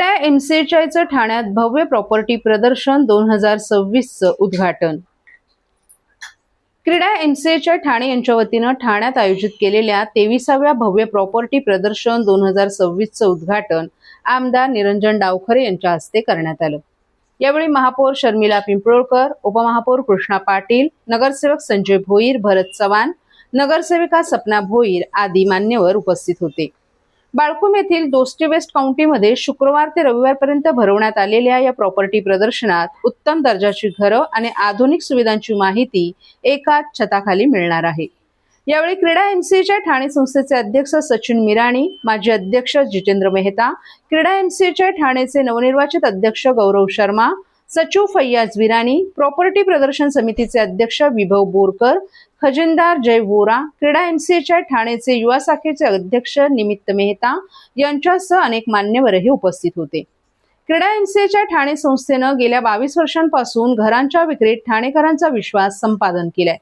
क्रीडा एमसीएचआयचं ठाण्यात भव्य प्रॉपर्टी प्रदर्शन 2026चं उद्घाटन। क्रीडा एमसीएचआय ठाणे यांच्या वतीनं ठाण्यात आयोजित केलेल्या 23व्या भव्य प्रॉपर्टी प्रदर्शन 2026चं उद्घाटन आमदार निरंजन डावखरे यांच्या हस्ते करण्यात आलं। यावेळी महापौर शर्मिला पिंपळकर, उपमहापौर कृष्णा पाटील, नगरसेवक संजय भोईर, भरत चव्हाण, नगरसेविका सपना भोईर आदी मान्यवर उपस्थित होते। बाळकुम येथील दोस्ती वेस्ट काउंटीमध्ये शुक्रवार ते रविवारपर्यंत भरवण्यात आलेल्या या प्रॉपर्टी प्रदर्शनात उत्तम दर्जाची घरं आणि आधुनिक सुविधांची माहिती एकाच छताखाली मिळणार आहे। यावेळी क्रीडा एमसीएचआय ठाणे संस्थेचे अध्यक्ष सचिन मिराणी, माजी अध्यक्ष जितेंद्र मेहता, क्रीडा एमसीएचआय ठाणेचे नवनिर्वाचित अध्यक्ष गौरव शर्मा, सचिव फैयाज विराणी, प्रॉपर्टी प्रदर्शन समितीचे अध्यक्ष विभव बोरकर, खजिनदार जय वोरा, क्रीडा एमसीएचआय ठाणेचे युवा शाखेचे अध्यक्ष निमित्त मेहता यांच्यासह अनेक मान्यवरही उपस्थित होते। क्रीडा एमसीएचआय ठाणे संस्थेनं गेल्या 22 वर्षांपासून घरांच्या विक्रीत ठाणेकरांचा विश्वास संपादन केलाय।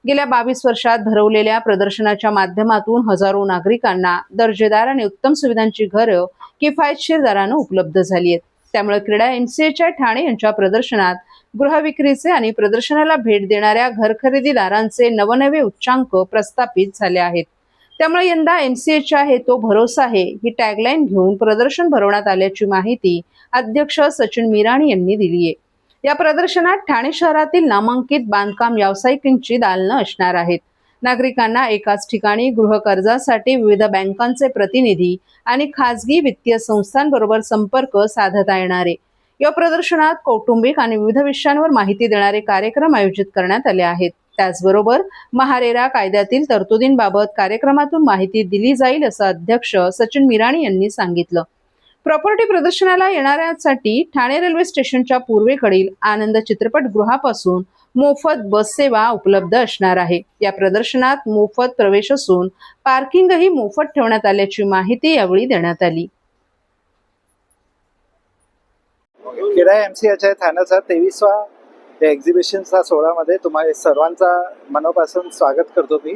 गेल्या 22 वर्षात भरवलेल्या प्रदर्शनाच्या माध्यमातून हजारो नागरिकांना दर्जेदार आणि उत्तम सुविधांची घरं किफायतशीर दरानं उपलब्ध झाली आहेत। त्यामुळे क्रीडा एमसीएचआय ठाणे यांच्या प्रदर्शनात गृहविक्रीचे आणि प्रदर्शनाला भेट देणाऱ्या घर खरेदीदारांचे नवनवे उच्चांक प्रस्थापित झाले आहेत। त्यामुळे यंदा एमसीएचआय हे तो भरोसा आहे ही टॅगलाईन घेऊन प्रदर्शन भरवण्यात आल्याची माहिती अध्यक्ष सचिन मिराणी यांनी दिली आहे। या प्रदर्शनात ठाणे शहरातील नामांकित बांधकाम व्यावसायिकांची दालनं असणार आहेत। नागरिकांना एकाच ठिकाणी गृह कर्जासाठी विविध बँकांचे प्रतिनिधी आणि खासगी वित्तीय संस्थांबरोबर संपर्क साधता येणार आहे। या प्रदर्शनात कौटुंबिक आणि विविध विषयांवर माहिती देणारे कार्यक्रम आयोजित करण्यात आले आहेत। त्याचबरोबर महारेरा कायद्यातील तरतुदींबाबत कार्यक्रमातून माहिती दिली जाईल असं अध्यक्ष सचिन मिराणी यांनी सांगितलं। प्रॉपर्टी प्रदर्शनाला येणाऱ्यांसाठी ठाणे रेल्वे स्टेशनच्या पूर्वेकडील आनंद चित्रपटगृहापासून मोफत बस सेवा उपलब्ध असणार आहे। या प्रदर्शनात मोफत प्रवेश असून पार्किंगही मोफत ठेवण्यात आल्याची माहिती यावेळी देण्यात आली। क्रीडा एमसीएचआय ठाण्याचा 23वा एक्झिबिशनचा सोहळ्यामध्ये तुम्हाला सर्वांचा मनापासून स्वागत करतो मी।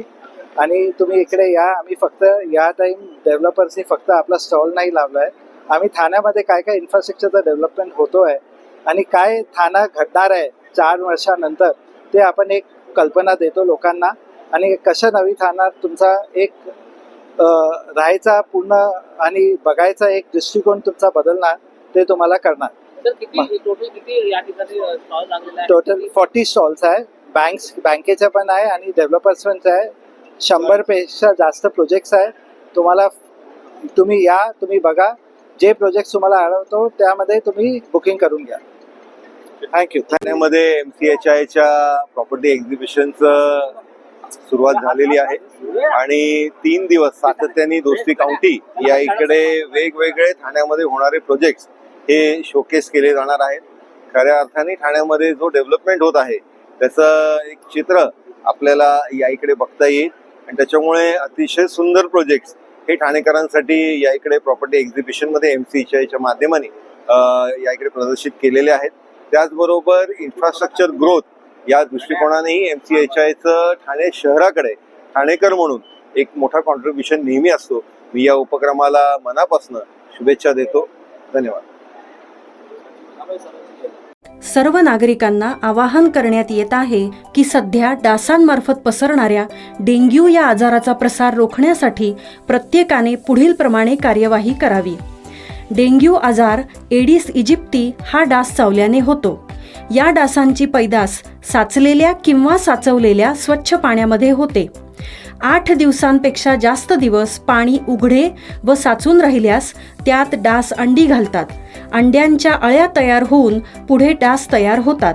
आणि तुम्ही इकडे या। आम्ही फक्त या टाइम डेव्हलपर्सनी फक्त आपला स्टॉल नाही लावलाय, आम्ही ठाण्यामध्ये काय काय इन्फ्रास्ट्रक्चरचा डेव्हलपमेंट होतोय आणि काय ठाणा घडणार आहे 4 वर्षानंतर ते आपण एक कल्पना देतो लोकांना। आणि कसं नवी ठाणा तुमचा एक राहायचा पूर्ण आणि बघायचा एक दृष्टिकोन तुमचा बदलणार ते तुम्हाला करणार। टोटल 40 स्टॉल्स आहे। बँकेच्या पण आहे आणि डेव्हलपर्स पण आहे। 100 पेक्षा जास्त प्रोजेक्ट्स आहे। तुम्ही या, तुम्ही बघा, जे प्रोजेक्ट तुम्हाला आवडतो त्यामध्ये तुम्ही बुकिंग करून घ्या। थँक्यू। ठाण्यामध्ये एमसीएचआयच्या प्रॉपर्टी एक्झिबिशनचं सुरुवात झालेली आहे आणि 3 दिवस सातत्याने दोस्ती काउंटी या इकडे वेगवेगळे ठाण्यामध्ये होणारे प्रोजेक्ट्स हे शोकेस केले जाणार आहेत। खऱ्या अर्थाने ठाण्यामध्ये जो डेव्हलपमेंट होत आहे त्याचं एक चित्र आपल्याला या इकडे बघता येईल आणि त्याच्यामुळे अतिशय सुंदर प्रोजेक्ट्स हे ठाणेकरांसाठी या इकडे प्रॉपर्टी एक्झिबिशनमध्ये एमसीएचआयच्या माध्यमाने या इकडे प्रदर्शित केलेले आहेत। त्याचबरोबर इन्फ्रास्ट्रक्चर ग्रोथ या दृष्टिकोनानेही एमसीएचआयचं ठाणे शहराकडे ठाणेकर म्हणून एक मोठा कॉन्ट्रीब्युशन नेहमी असतो। मी या उपक्रमाला मनापासून शुभेच्छा देतो। धन्यवाद। सर्व नागरिकांना आवाहन करण्यात येत आहे की सध्या डासांमार्फत पसरणाऱ्या डेंग्यू या आजाराचा प्रसार रोखण्यासाठी प्रत्येकाने पुढील प्रमाणे कार्यवाही करावी। डेंग्यू आजार एडिस इजिप्ती हा डास चावल्याने होतो। या डासांची पैदास साचलेल्या किंवा साचवलेल्या स्वच्छ पाण्यामध्ये होते। 8 दिवसांपेक्षा जास्त दिवस पाणी उघडे व साचून राहिल्यास त्यात डास अंडी घालतात। अंड्यांच्या अळ्या तयार होऊन पुढे डास तयार होतात।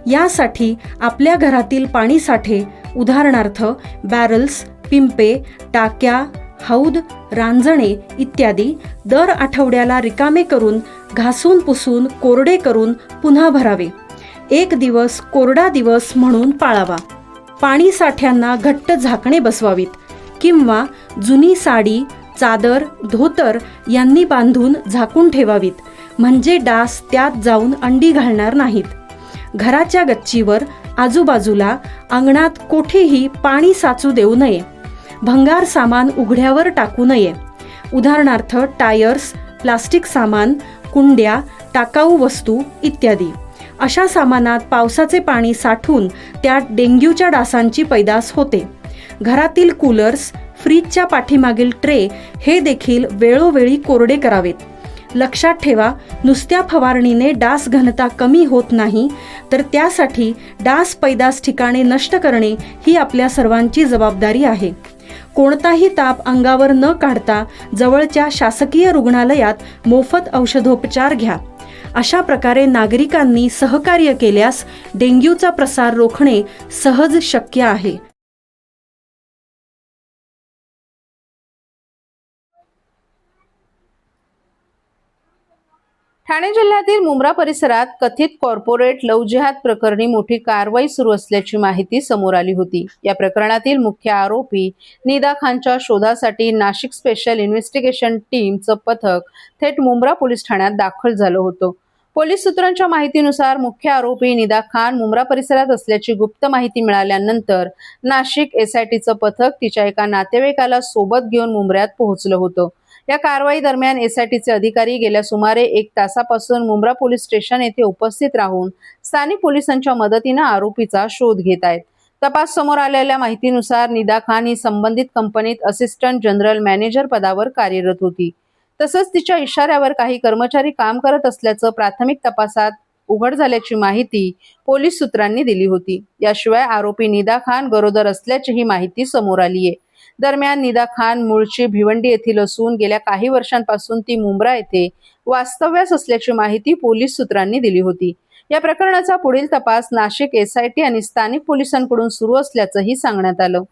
यासाठी आपल्या घरातील पाणी साठे उदाहरणार्थ बॅरल्स, पिंपे, टाक्या, हौद, रांजणे इत्यादी दर आठवड्याला रिकामे करून घासून पुसून कोरडे करून पुन्हा भरावे। 1 दिवस कोरडा दिवस म्हणून पाळावा। पाणी साठ्यांना घट्ट झाकणे बसवावीत किंवा जुनी साडी, चादर, धोतर यांनी बांधून झाकून ठेवावीत, म्हणजे डास त्यात जाऊन अंडी घालणार नाहीत। घराच्या गच्चीवर, आजूबाजूला, अंगणात कोठेही पाणी साचू देऊ नये। भंगार सामान उघड्यावर टाकू नये। उदाहरणार्थ टायर्स, प्लास्टिक सामान, कुंड्या, टाकाऊ वस्तू इत्यादी. अशा सामानात पावसाचे पाणी साठून त्यात डेंग्यूच्या डासांची पैदास होते. घरातील कूलर्स, फ्रीजच्या पाठीमागील ट्रे हे देखील वेळोवेळी कोरडे करावेत. लक्षात ठेवा, नुसत्या फवारणीने डास घनता कमी होत नाही, तर त्यासाठी डास पैदास ठिकाणे नष्ट करणे ही आपल्या सर्वांची जबाबदारी आहे. कोणताही ताप अंगावर न काढता जवळच्या शासकीय रुग्णालयात मोफत औषधोपचार घ्या. अशा प्रकारे नागरिकांनी सहकार्य केल्यास डेंग्यूचा प्रसार रोखणे सहज शक्य आहे. ठाणे जिल्ह्यातील मुंब्रा परिसरात कथित कॉर्पोरेट लव्ह जिहाद प्रकरणी मोठी कारवाई सुरू असल्याची माहिती समोर आली होती. या प्रकरणातील मुख्य आरोपी निदा खानच्या शोधासाठी नाशिक स्पेशल इन्व्हेस्टिगेशन टीमचं पथक थेट मुंब्रा पोलीस ठाण्यात दाखल झालं होतं. पोलीस सूत्रांच्या माहितीनुसार मुख्य आरोपी निदा खान मुंब्रा परिसरात असल्याची गुप्त माहिती मिळाल्यानंतर नाशिक SITचं पथक तिच्या एका नातेवाईकाला सोबत घेऊन मुंब्र्यात पोहोचलं होतं. या कारवाई दरम्यान SITचे अधिकारी गेल्या सुमारे 1 तासापासून मुंब्रा पोलीस स्टेशन येथे उपस्थित राहून स्थानिक पोलिसांच्या मदतीने आरोपीचा शोध घेत आहेत. तपास समोर आलेल्या माहितीनुसार निदा खान ही संबंधित कंपनीत असिस्टंट जनरल मॅनेजर पदावर कार्यरत होती. तसंच तिच्या इशाऱ्यावर काही कर्मचारी काम करत असल्याचं प्राथमिक तपासात उघड झाल्याची माहिती पोलीस सूत्रांनी दिली होती. याशिवाय आरोपी निदा खान गरोदर असल्याचीही माहिती समोर आली आहे. दरम्यान निदा खान मूळची भिवंडी येथील असून गेल्या काही वर्षांपासून ती मुंब्रा येथे वास्तव्यास असल्याची माहिती पोलीस सूत्रांनी दिली होती. या प्रकरणाचा पुढील तपास नाशिक SIT आणि स्थानिक पोलिसांकडून सुरू असल्याचंही सांगण्यात आलं.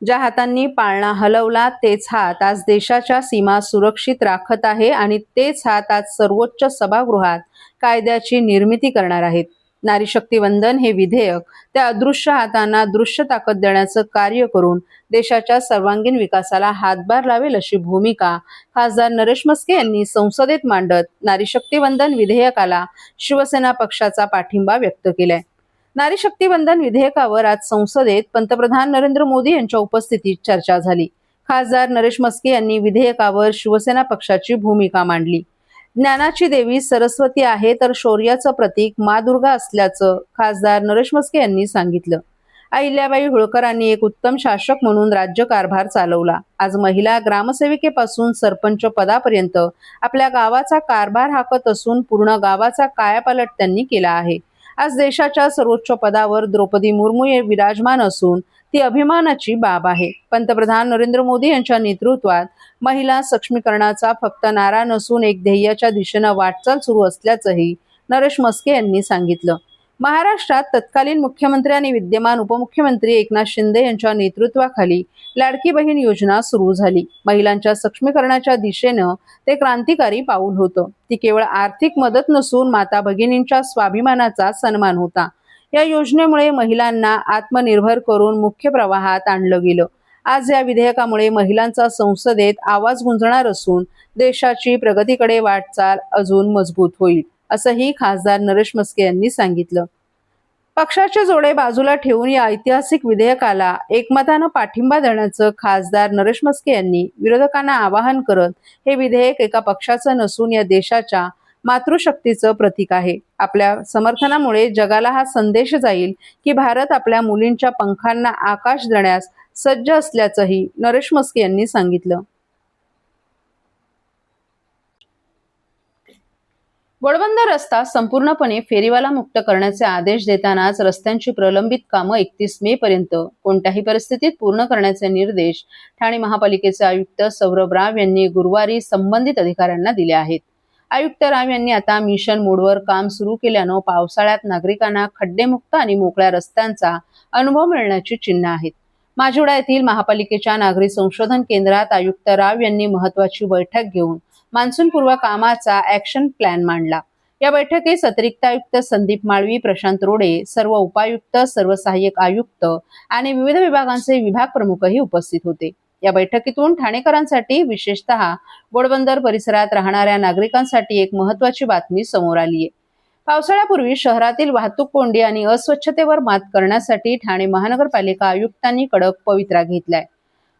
ज्या हातांनी पाळणा हलवला तेच हात आज देशाच्या सीमा सुरक्षित राखत आहे आणि तेच हात आज सर्वोच्च सभागृहात कायद्याची निर्मिती करणार आहेत. नारी शक्ती वंदन हे विधेयक त्या अदृश्य हातांना दृश्य ताकद देण्याचं कार्य करून देशाच्या सर्वांगीण विकासाला हातभार लावेल अशी भूमिका खासदार नरेश म्हस्के यांनी संसदेत मांडत नारी शक्ती वंदन विधेयकाला शिवसेना पक्षाचा पाठिंबा व्यक्त केलाय. नारी शक्ती वंदन विधेयकावर आज संसदेत पंतप्रधान नरेंद्र मोदी यांच्या उपस्थितीत चर्चा झाली. खासदार नरेश म्हस्के यांनी विधेयकावर शिवसेना पक्षाची भूमिका मांडली. ज्ञानाची देवी सरस्वती आहे तर शौर्याचं प्रतीक माँ दुर्गा असल्याचं खासदार नरेश म्हस्के यांनी सांगितलं. अहिल्याबाई होळकरांनी एक उत्तम शासक म्हणून राज्यकारभार चालवला. आज महिला ग्रामसेविकेपासून सरपंच पदापर्यंत आपल्या गावाचा कारभार हाकत असून पूर्ण गावाचा कायापालट त्यांनी केला आहे. आज देशाच्या सर्वोच्च पदावर द्रौपदी मुर्मू हे विराजमान असून ती अभिमानाची बाब आहे. पंतप्रधान नरेंद्र मोदी यांच्या नेतृत्वात महिला सक्षमीकरणाचा फक्त नारा नसून एक ध्येयाच्या दिशेनं वाटचाल सुरू असल्याचंही नरेश म्हस्के यांनी सांगितलं. महाराष्ट्रात तत्कालीन मुख्यमंत्री आणि विद्यमान उपमुख्यमंत्री एकनाथ शिंदे यांच्या नेतृत्वाखाली लाडकी बहीण योजना सुरू झाली. महिलांच्या सक्षमीकरणाच्या दिशेनं ते क्रांतिकारी पाऊल होतं. ती केवळ आर्थिक मदत नसून माता भगिनींच्या स्वाभिमानाचा सन्मान होता. या योजनेमुळे महिलांना आत्मनिर्भर करून मुख्य प्रवाहात आणलं गेलं. आज या विधेयकामुळे महिलांचा संसदेत आवाज गुंजणार असून देशाची प्रगतीकडे वाटचाल अजून मजबूत होईल, असंही खासदार नरेश म्हस्के यांनी सांगितलं. पक्षाचे जोडे बाजूला ठेवून या ऐतिहासिक विधेयकाला एकमतानं पाठिंबा देण्याचं खासदार नरेश म्हस्के यांनी विरोधकांना आवाहन करत हे विधेयक एका पक्षाचं नसून या देशाच्या मातृशक्तीचं प्रतीक आहे. आपल्या समर्थनामुळे जगाला हा संदेश जाईल की भारत आपल्या मुलींच्या पंखांना आकाश देण्यास सज्ज असल्याचंही नरेश म्हस्के यांनी सांगितलं. वळवंदा रस्ता संपूर्णपणे फेरीवाला मुक्त करण्याचे आदेश देतानाच रस्त्यांची प्रलंबित कामं 31 मे पर्यंत कोणत्याही परिस्थितीत पूर्ण करण्याचे निर्देश ठाणे महापालिकेचे आयुक्त सौरभ राव यांनी गुरुवारी संबंधित अधिकाऱ्यांना दिले आहेत. आयुक्त राव यांनी आता मिशन मोडवर काम सुरू केल्यानं पावसाळ्यात नागरिकांना खड्डेमुक्त आणि मोकळ्या रस्त्यांचा अनुभव मिळण्याची चिन्ह आहेत. माजिवडा येथील महापालिकेच्या नागरी संशोधन केंद्रात आयुक्त राव यांनी महत्वाची बैठक घेऊन मान्सूनपूर्व कामाचा ऍक्शन प्लॅन मांडला. या बैठकीस अतिरिक्त आयुक्त संदीप माळवी, प्रशांत रोडे, सर्व उपायुक्त, सर्व सहाय्यक आयुक्त आणि विविध विभागांचे विभाग प्रमुखही उपस्थित होते. या बैठकीतून ठाणेकरांसाठी, विशेषतः गोडबंदर परिसरात राहणाऱ्या नागरिकांसाठी एक महत्वाची बातमी समोर आली आहे. पावसाळ्यापूर्वी शहरातील वाहतूक कोंडी आणि अस्वच्छतेवर मात करण्यासाठी ठाणे महानगरपालिका आयुक्तांनी कडक पवित्रा घेतलाय.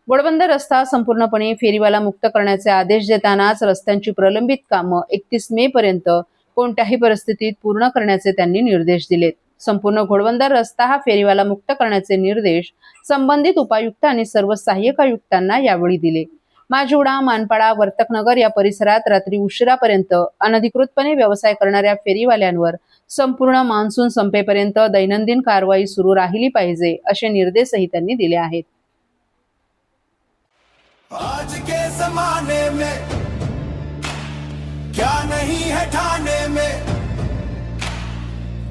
घोडबंदर रस्ता संपूर्णपणे फेरीवाला मुक्त करण्याचे आदेश देतानाच रस्त्यांची प्रलंबित कामं 31 मे पर्यंत कोणत्याही परिस्थितीत पूर्ण करण्याचे त्यांनी निर्देश दिलेत. संपूर्ण घोडबंदर रस्ता हा फेरीवाला मुक्त करण्याचे निर्देश संबंधित उपायुक्त आणि सर्व सहाय्यक आयुक्तांना यावेळी दिले. माजिवडा, मानपाडा, वर्तकनगर या परिसरात रात्री उशिरापर्यंत अनधिकृतपणे व्यवसाय करणाऱ्या फेरीवाल्यांवर संपूर्ण मान्सून संपेपर्यंत दैनंदिन कारवाई सुरू राहिली पाहिजे असे निर्देशही त्यांनी दिले आहेत. आज के जमाने में क्या नहीं है ठाने में,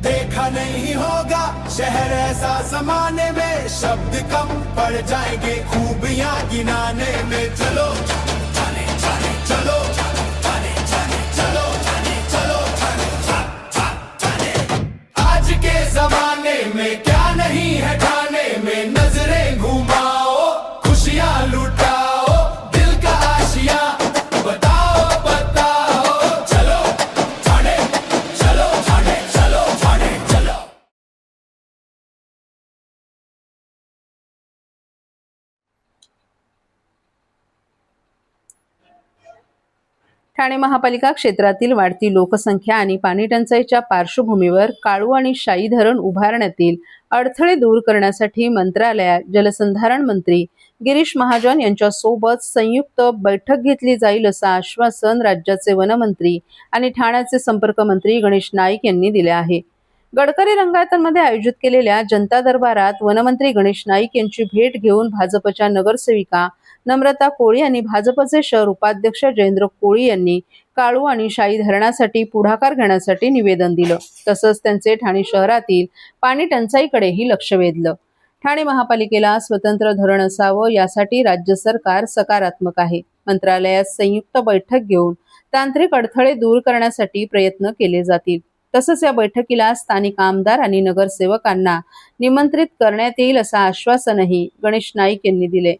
देखा नहीं होगा शहर ऐसा जमाने में, शब्द कम पड़ जाएंगे खूबियां गिनाने में। चलो जाने जाने चलो जाने जाने चलो जाने चलो जाने जाने। आज के जमाने में क्या नहीं है ठाने में, नजरें घुमाओ खुशियां लुटाओ, दिल का आशिया बताओ बताओ। चलो जाने चलो जाने चलो जाने चलो। ठाणे महापालिका क्षेत्रातील वाढती लोकसंख्या आणि पाणीटंचाईच्या पार्श्वभूमीवर काळू आणि शाई धरण उभारण्यातील अडथळे दूर करण्यासाठी मंत्रालयात जलसंधारण मंत्री गिरीश महाजन यांच्यासोबत संयुक्त बैठक घेतली जाईल असं आश्वासन राज्याचे वनमंत्री आणि ठाण्याचे संपर्क मंत्री गणेश नाईक यांनी दिले आहे. गडकरी रंगायतांमध्ये आयोजित केलेल्या जनता दरबारात वनमंत्री गणेश नाईक यांची भेट घेऊन भाजपच्या नगरसेविका नम्रता कोळी आणि भाजपचे शहर उपाध्यक्ष जयेंद्र कोळी यांनी काळू आणि शाई धरणासाठी पुढाकार घेण्यासाठी निवेदन दिलं. तसंच त्यांचे ठाणे शहरातील पाणी टंचाईकडेही लक्ष वेधलं. ठाणे महापालिकेला स्वतंत्र धरण असावं यासाठी राज्य सरकार सकारात्मक आहे. मंत्रालयात संयुक्त बैठक घेऊन तांत्रिक अडथळे दूर करण्यासाठी प्रयत्न केले जातील. तसंच या बैठकीला स्थानिक आमदार आणि नगरसेवकांना निमंत्रित करण्यात येईल असं आश्वासनही गणेश नाईक यांनी दिले.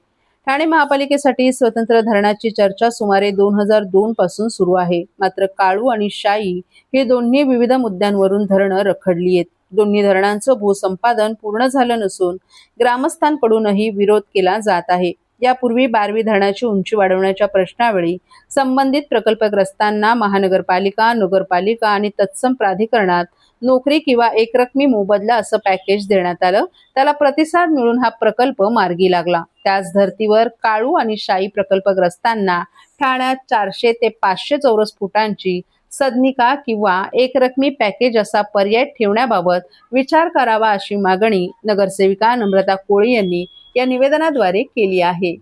ठाणे महापालिकेसाठी स्वतंत्र धरणाची चर्चा सुमारे 2002 पासून सुरू आहे. मात्र काळू आणि शाई हे दोन्ही विविध मुद्द्यांवरून धरणं रखडली आहेत. दोन्ही धरणांचं भूसंपादन पूर्ण झालं नसून ग्रामस्थांकडूनही विरोध केला जात आहे. यापूर्वी बारवी धरणाची उंची वाढवण्याच्या प्रश्नावेळी संबंधित प्रकल्पग्रस्तांना महानगरपालिका, नगरपालिका आणि तत्सम प्राधिकरणात नोकरी किंवा एकरकमी मोबदला असं पॅकेज देण्यात आलं. त्याला प्रतिसाद मिळून हा प्रकल्प मार्गी लागला. त्याच धर्तीवर काळू आणि शाई प्रकल्पग्रस्तांना ठाण्यात 400 ते 500 चौरस फुटांची सदनिका किंवा एकरकमी पॅकेज असा पर्याय ठेवण्याबाबत विचार करावा अशी मागणी नगरसेविका नम्रता कोळी यांनी या निवेदनाद्वारे केली आहे.